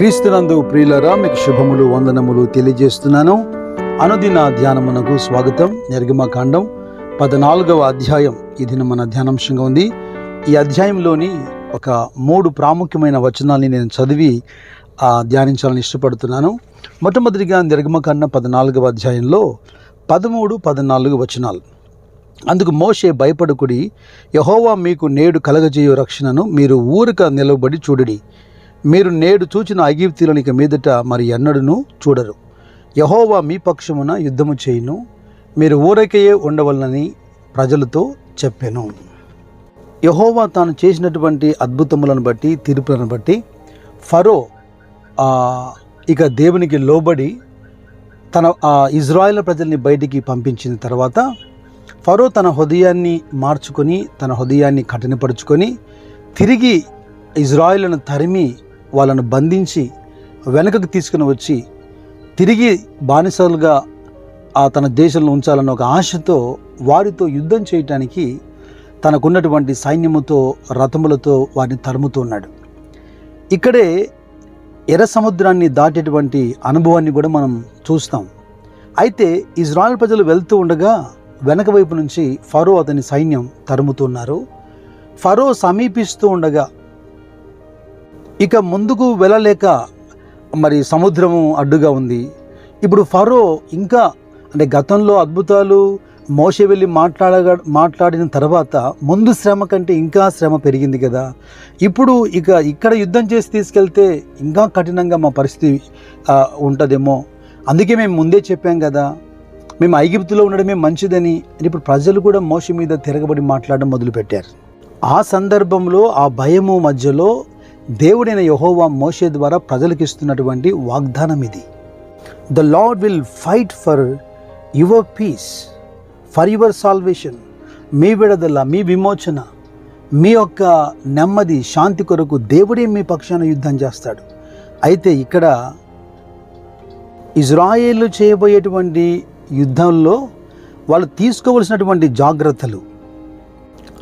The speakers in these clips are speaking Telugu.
క్రీస్తునందు ప్రియులరా, మీకు శుభములు వందనములు తెలియజేస్తున్నాను. అనుదిన ధ్యానమునకు స్వాగతం. నిర్గమకాండం 14వ అధ్యాయం ఈ దిన మన ధ్యానాంశంగా ఉంది. ఈ అధ్యాయంలోని ఒక 3 ప్రాముఖ్యమైన వచనాల్ని నేను చదివి ధ్యానించాలని ఇష్టపడుతున్నాను. మొట్టమొదటిగా నిర్గమకాండం 14వ అధ్యాయంలో 13, 14 వచనాలు. అందుకు మోషే, భయపడకుడి, యెహోవా మీకు నేడు కలగజేయు రక్షణను మీరు ఊరక నిలవబడి చూడుడి. మీరు నేడు చూచిన ఐగుప్తీయులను ఇక మీదట మరి ఎన్నడూను చూడరు. యెహోవా మీ పక్షమున యుద్ధము చేయును, మీరు ఊరకయే ఉండవలనని ప్రజలతో చెప్పెను. యెహోవా తాను చేసినటువంటి అద్భుతములను బట్టి, తీర్పులను బట్టి ఫరో ఇక దేవునికి లోబడి తన ఇజ్రాయేల్ ప్రజల్ని బయటికి పంపించిన తర్వాత ఫరో తన హృదయాన్ని మార్చుకొని, తన హృదయాన్ని కఠినపరుచుకొని తిరిగి ఇజ్రాయేలును తరిమి వాళ్ళను బంధించి వెనకకు తీసుకుని వచ్చి తిరిగి బానిసలుగా తన దేశంలో ఉంచాలన్న ఒక ఆశతో వారితో యుద్ధం చేయటానికి తనకున్నటువంటి సైన్యముతో, రథములతో వారిని తరుముతున్నాడు. ఇక్కడే ఎర్ర సముద్రాన్ని దాటేటువంటి అనుభవాన్ని కూడా మనం చూస్తాం. అయితే ఇజ్రాయెల్ ప్రజలు వెళ్తూ ఉండగా వెనక వైపు నుంచి ఫరో అతని సైన్యం తరుముతున్నారు. ఫరో సమీపిస్తూ ఉండగా ఇక ముందుకు వెళ్ళలేక మరి సముద్రము అడ్డుగా ఉంది. ఇప్పుడు ఫరో ఇంకా అంటే గతంలో అద్భుతాలు మోషే వెళ్ళి మాట్లాడిన తర్వాత ముందు శ్రమ కంటే ఇంకా శ్రమ పెరిగింది కదా. ఇప్పుడు ఇక్కడ యుద్ధం చేసి తీసుకెళ్తే ఇంకా కఠినంగా మా పరిస్థితి ఉంటుందేమో, అందుకే మేము ముందే చెప్పాం కదా, మేము ఐగుప్తులో ఉండడమే మంచిదని. ఇప్పుడు ప్రజలు కూడా మోషే మీద తిరగబడి మాట్లాడడం మొదలుపెట్టారు. ఆ సందర్భంలో ఆ భయము మధ్యలో దేవుడైన యెహోవా మోషే ద్వారా ప్రజలకు ఇస్తున్నటువంటి వాగ్దానం ఇది. The Lord will fight for your peace, for your salvation. మీ విడుదల, మీ విమోచన, మీ యొక్క నెమ్మది, శాంతి కొరకు దేవుడే మీ పక్షాన యుద్ధం చేస్తాడు. అయితే ఇక్కడ ఇజ్రాయేలు చేయబోయేటువంటి యుద్ధంలో వాళ్ళు తీసుకోవలసినటువంటి జాగ్రత్తలు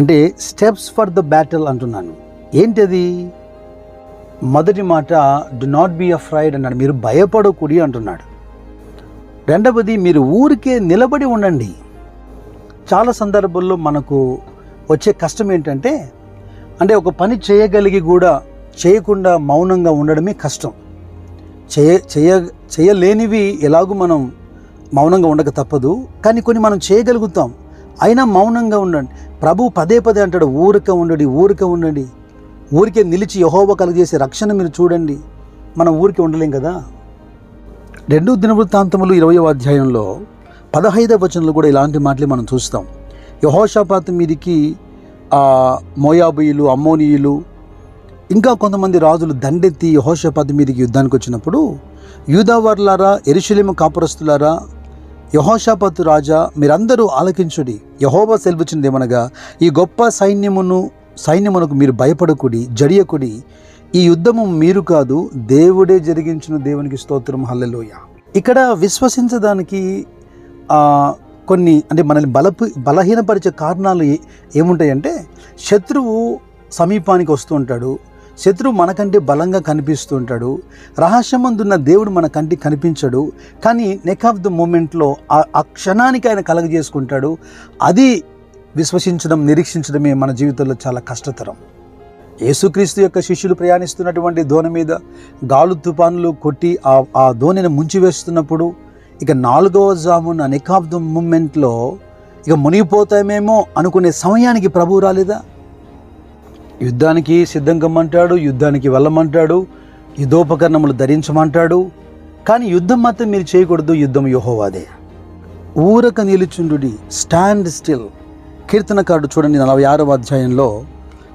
అంటే స్టెప్స్ ఫర్ ద బ్యాటిల్ అంటున్నాను. ఏంటది? మొదటి మాట, డు నాట్ బీ అఫ్రైడ్ అన్నాడు. మీరు భయపడకూడి అంటున్నాడు. రెండవది, మీరు ఊరికే నిలబడి ఉండండి. చాలా సందర్భాల్లో మనకు వచ్చే కష్టం ఏంటంటే, ఒక పని చేయగలిగి కూడా చేయకుండా మౌనంగా ఉండడమే కష్టం. చేయలేనివి ఎలాగూ మనం మౌనంగా ఉండక తప్పదు, కానీ కొన్ని మనం చేయగలుగుతాం, అయినా మౌనంగా ఉండండి. ప్రభు పదే పదే అంటాడు, ఊరిక ఉండండి, ఊరికే నిలిచి యెహోవా కలుగజేసే రక్షణ మీరు చూడండి. మనం ఊరికే ఉండలేం కదా. 2 దినవృత్తాంతములు 20వ అధ్యాయంలో 15వ వచనంలో కూడా ఇలాంటి మాటలు మనం చూస్తాం. యెహోషాపాతు మీదికి మోయాబీయులు, అమ్మోనీయులు, ఇంకా కొంతమంది రాజులు దండెత్తి యెహోషాపాతు మీదికి యుద్ధానికి వచ్చినప్పుడు, యూదావారులారా, యెరూషలేము కాపురస్తులారా, యెహోషాపాతు రాజా, మీరందరూ ఆలకించుడి. యెహోవా సెలవిచ్చినదేమనగా, ఈ గొప్ప సైన్యమునకు మీరు భయపడకుడి, జడియకుడి. ఈ యుద్ధము మీరు కాదు, దేవుడే జరిగించిన దేవునికి స్తోత్రం, హల్లెలూయా. ఇక్కడ విశ్వసించడానికి కొన్ని మనల్ని బలహీనపరిచే కారణాలు ఏముంటాయంటే, శత్రువు సమీపానికి వస్తూ ఉంటాడు, శత్రువు మనకంటే బలంగా కనిపిస్తూ ఉంటాడు, రహస్యమందున్న దేవుడు మన కంటికి కనిపించడు, కానీ నెక్ ఆఫ్ ద మూమెంట్లో ఆ క్షణానికి ఆయన కలగజేసుకుంటాడు. అది విశ్వసించడం, నిరీక్షించడమే మన జీవితంలో చాలా కష్టతరం. యేసుక్రీస్తు యొక్క శిష్యులు ప్రయాణిస్తున్నటువంటి దోణి మీద గాలు తుఫానులు కొట్టి ఆ దోణిని ముంచివేస్తున్నప్పుడు ఇక 4వ జామున నెక్ ఆఫ్ ద మూమెంట్లో మునిగిపోతామేమో అనుకునే సమయానికి ప్రభువు రాలేదా? యుద్ధానికి సిద్ధం కమ్మంటాడు, యుద్ధానికి వెళ్ళమంటాడు, యుద్ధోపకరణములు ధరించమంటాడు, కానీ యుద్ధం మాత్రం మీరు చేయకూడదు. యుద్ధం యెహోవాదే. ఊరక నిలుచుండుడి, స్టాండ్ స్టిల్. కీర్తనకారుడు చూడండి 46వ అధ్యాయంలో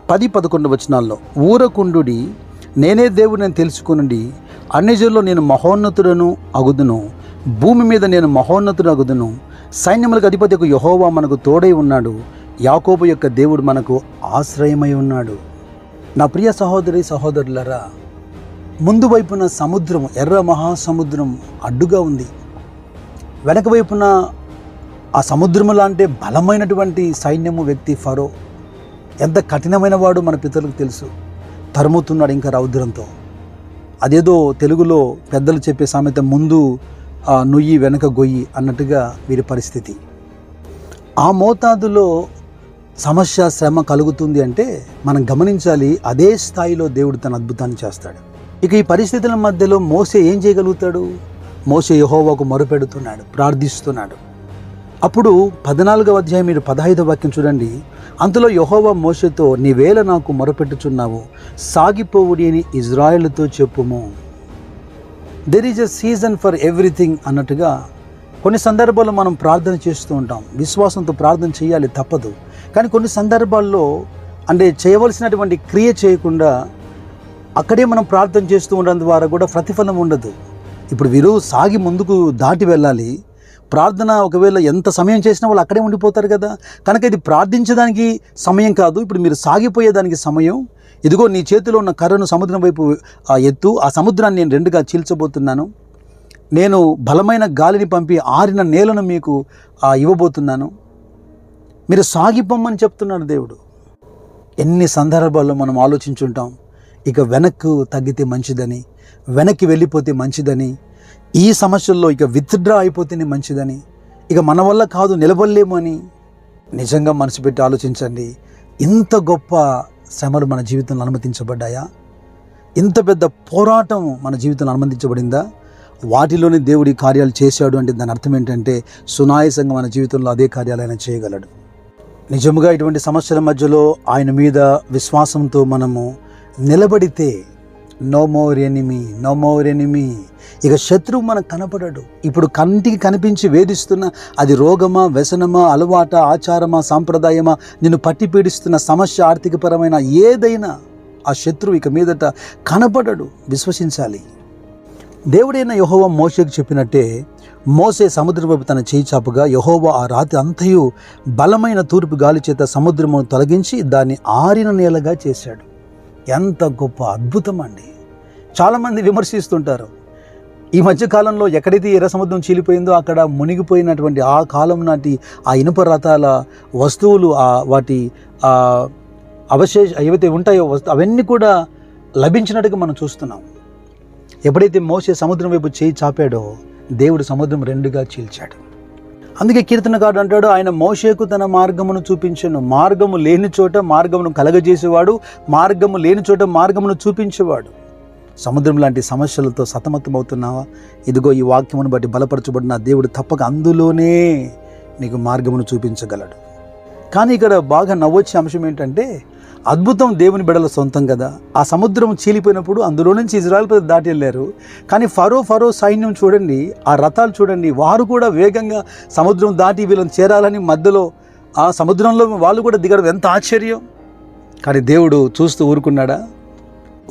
10-11 వచనాల్లో, ఊరకుండుడి, నేనే దేవుడిని తెలుసుకునండి, అన్యజనుల్లో నేను మహోన్నతుడను అగుదును, భూమి మీద నేను మహోన్నతుడు అగుదును, సైన్యములకు అధిపతికు యెహోవా మనకు తోడై ఉన్నాడు, యాకోబు యొక్క దేవుడు మనకు ఆశ్రయమై ఉన్నాడు. నా ప్రియ సహోదరి సహోదరులరా, ముందు వైపున సముద్రం, ఎర్ర మహాసముద్రం అడ్డుగా ఉంది. వెనక వైపున ఆ సముద్రము లాంటి బలమైనటువంటి సైన్యము వ్యక్తి ఫరో. ఎంత కఠినమైన వాడు మన పితరులకు తెలుసు. తరుముతున్నాడు ఇంకా రౌద్రంతో. అదేదో తెలుగులో పెద్దలు చెప్పే సామెత, ముందు నుయ్యి వెనక గొయ్యి అన్నట్టుగా వీరి పరిస్థితి. ఆ మోతాదులో సమస్య శ్రమ కలుగుతుంది అంటే మనం గమనించాలి, అదే స్థాయిలో దేవుడు తన అద్భుతాన్ని చేస్తాడు. ఇక ఈ పరిస్థితుల మధ్యలో మోసే ఏం చేయగలుగుతాడు? మోసే యెహోవాకు మొరపెడుతున్నాడు, ప్రార్థిస్తున్నాడు. అప్పుడు 14వ అధ్యాయం మీరు 15వ వాక్యం చూడండి. అంతలో యెహోవా మోషేతో, నీవేళ నాకు మొరపెట్టుచున్నావు, సాగిపోవుడి అని ఇజ్రాయేలుతో చెప్పుము. There is a season for everything అన్నట్టుగా కొన్ని సందర్భాల్లో మనం ప్రార్థన చేస్తూ ఉంటాం. విశ్వాసంతో ప్రార్థన చేయాలి, తప్పదు. కానీ కొన్ని సందర్భాల్లో అంటే చేయవలసినటువంటి క్రియ చేయకుండా అక్కడే మనం ప్రార్థన చేస్తూ ఉండడం ద్వారా కూడా ప్రతిఫలం ఉండదు. ఇప్పుడు వీరు సాగి ముందుకు దాటి వెళ్ళాలి. ప్రార్థన ఒకవేళ ఎంత సమయం చేసినా వాళ్ళు అక్కడే ఉండిపోతారు కదా. కనుక ఇది ప్రార్థించడానికి సమయం కాదు, ఇప్పుడు మీరు సాగిపోయేదానికి సమయం. ఇదిగో నీ చేతిలో ఉన్న కర్రను సముద్రం వైపు ఎత్తు, ఆ సముద్రాన్ని నేను రెండుగా చీల్చబోతున్నాను. నేను బలమైన గాలిని పంపి ఆరిన నేలను మీకు ఇవ్వబోతున్నాను. మీరు సాగిపోమ్మని చెప్తున్నాడు దేవుడు. ఎన్ని సందర్భాల్లో మనం ఆలోచించుంటాం, ఇక వెనక్కు తగ్గితే మంచిదని, వెనక్కి వెళ్ళిపోతే మంచిదని, ఈ సమస్యల్లో ఇక విత్డ్రా అయిపోతేనే మంచిదని, ఇక మన వల్ల కాదు నిలబడలేము అని. నిజంగా మనసు పెట్టి ఆలోచించండి, ఇంత గొప్ప శ్రమలు మన జీవితంలో అనుమతించబడ్డాయా? ఇంత పెద్ద పోరాటం మన జీవితంలో అనుమతించబడిందా? వాటిలోనే దేవుడి కార్యాలు చేశాడు అంటే దాని అర్థం ఏంటంటే సునాయాసంగా మన జీవితంలో అదే కార్యాలు ఆయన చేయగలడు. నిజముగా ఇటువంటి సమస్యల మధ్యలో ఆయన మీద విశ్వాసంతో మనము నిలబడితే no more enemy, no more enemy. ఇక శత్రువు మనకు కనపడడు. ఇప్పుడు కంటికి కనిపించి వేధిస్తున్న అది రోగమా, వ్యసనమా, అలవాట, ఆచారమా, సాంప్రదాయమా, నిన్ను పట్టి పీడిస్తున్న సమస్య, ఆర్థికపరమైన ఏదైనా ఆ శత్రువు ఇక మీదట కనపడడు. విశ్వసించాలి. దేవుడైన యెహోవా మోషేకు చెప్పినట్టే మోసే సముద్రం వైపు తన చేయి చాపగా యెహోవా ఆ రాత్రి అంతయు బలమైన తూర్పు గాలి చేత సముద్రమును తొలగించి దాన్ని ఆరిన నేలగా చేశాడు. ఎంత గొప్ప అద్భుతం అండి. చాలామంది విమర్శిస్తుంటారు, ఈ మధ్యకాలంలో ఎక్కడైతే ఎర్ర సముద్రం చీలిపోయిందో అక్కడ మునిగిపోయినటువంటి ఆ కాలం నాటి ఆ ఇనుప రథాల వస్తువులు, వాటి ఏవైతే ఉంటాయో అవన్నీ కూడా లభించినట్టుగా మనం చూస్తున్నాం. ఎప్పుడైతే మోసే సముద్రం వైపు చేయి చాపాడో దేవుడు సముద్రం రెండుగా చీల్చాడు. అందుకే కీర్తనకారుడు అంటాడు, ఆయన మోషేకు తన మార్గమును చూపించెను. మార్గము లేని చోట మార్గమును కలగజేసేవాడు, మార్గము లేని చోట మార్గమును చూపించేవాడు. సముద్రం లాంటి సమస్యలతో సతమతమవుతున్నావా? ఇదిగో ఈ వాక్యమును బట్టి బలపరచబడిన దేవుడు తప్పక అందులోనే నీకు మార్గమును చూపించగలడు. కానీ ఇక్కడ బాగా నవ్వొచ్చే అంశం ఏంటంటే, అద్భుతం దేవుని బిడ్డల సొంతం కదా. ఆ సముద్రం చీలిపోయినప్పుడు అందులో నుంచి ఇజ్రాయెల్ ప్రజలు దాటి వెళ్ళారు. కానీ ఫరో సైన్యం చూడండి, ఆ రథాలు చూడండి, వారు కూడా వేగంగా సముద్రం దాటి వీళ్ళని చేరాలని మధ్యలో ఆ సముద్రంలో వాళ్ళు కూడా దిగడం ఎంత ఆశ్చర్యం. కానీ దేవుడు చూస్తూ ఊరుకున్నాడా?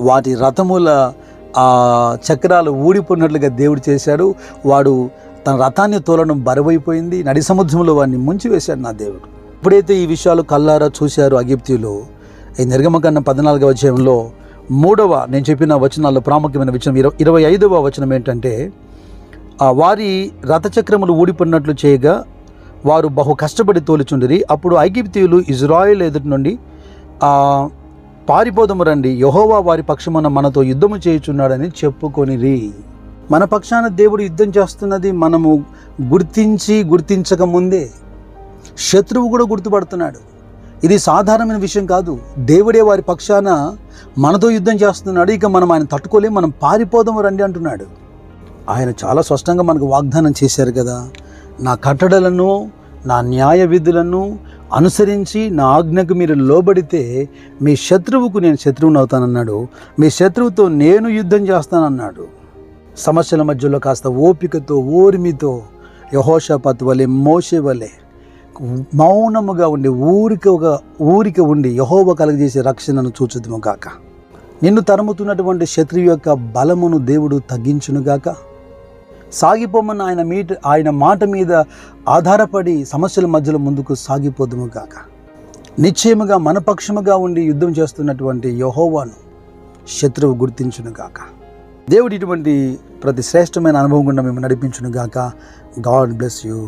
వాటి రథముల చక్రాలు ఊడిపోయినట్లుగా దేవుడు చేశాడు. వాడు తన రథాన్ని తోలడం బరువైపోయింది, నడి సముద్రంలో వాడిని ముంచివేశాడు నా దేవుడు. ఎప్పుడైతే ఈ విషయాలు కల్లారా చూశారు అగిప్తీయులు, ఈ నిర్గమకాండం 14వ అధ్యాయంలో 3వ నేను చెప్పిన వచనాల్లో ప్రాముఖ్యమైన వచనం 25వ వచనం ఏంటంటే, వారి రథచక్రములు ఊడిపడినట్లు చేయగా వారు బహు కష్టపడి తోలుచుండిరి. అప్పుడు ఐగుప్తీయులు ఇజ్రాయేల్ ఎదుటి నుండి పారిపోదము రండి, యెహోవా వారి పక్షమున మనతో యుద్ధము చేయుచున్నాడని చెప్పుకొనిరి. మన పక్షాన దేవుడు యుద్ధం చేస్తున్నది మనము గుర్తించక ముందే శత్రువు కూడా గుర్తుపడుతున్నాడు. ఇది సాధారణమైన విషయం కాదు. దేవుడే వారి పక్షాన మనతో యుద్ధం చేస్తున్నాడు. ఇక మనం ఆయన తట్టుకోలేం, మనం పారిపోదాము రండి అంటున్నాడు. ఆయన చాలా స్పష్టంగా మనకు వాగ్దానం చేశారు కదా, నా కట్టడలను నా న్యాయ విధులను అనుసరించి నా ఆజ్ఞకు మీరు లోబడితే మీ శత్రువుకు నేను శత్రువుని అవుతానన్నాడు, మీ శత్రువుతో నేను యుద్ధం చేస్తానన్నాడు. సమస్యల మధ్యలో కాస్త ఓపికతో ఓర్మితో యెహోషాపాతు వలె, మోషే వలె మౌనముగా ఉండి ఊరిక ఉండి యెహోవా కలుగజేసే రక్షణను చూచుదుము గాక. నిన్ను తరుముతున్నటువంటి శత్రువు యొక్క బలమును దేవుడు తగ్గించునుగాక. సాగిపోమన్న ఆయన మాట మీద ఆధారపడి సమస్యల మధ్యలో ముందుకు సాగిపోదుము గాక. నిశ్చయముగా మన పక్షముగా ఉండి యుద్ధం చేస్తున్నటువంటి యెహోవాను శత్రువు గుర్తించును గాక. దేవుడు ఇటువంటి ప్రతి శ్రేష్టమైన అనుభవం గుండా మేము నడిపించును గాక. God bless you.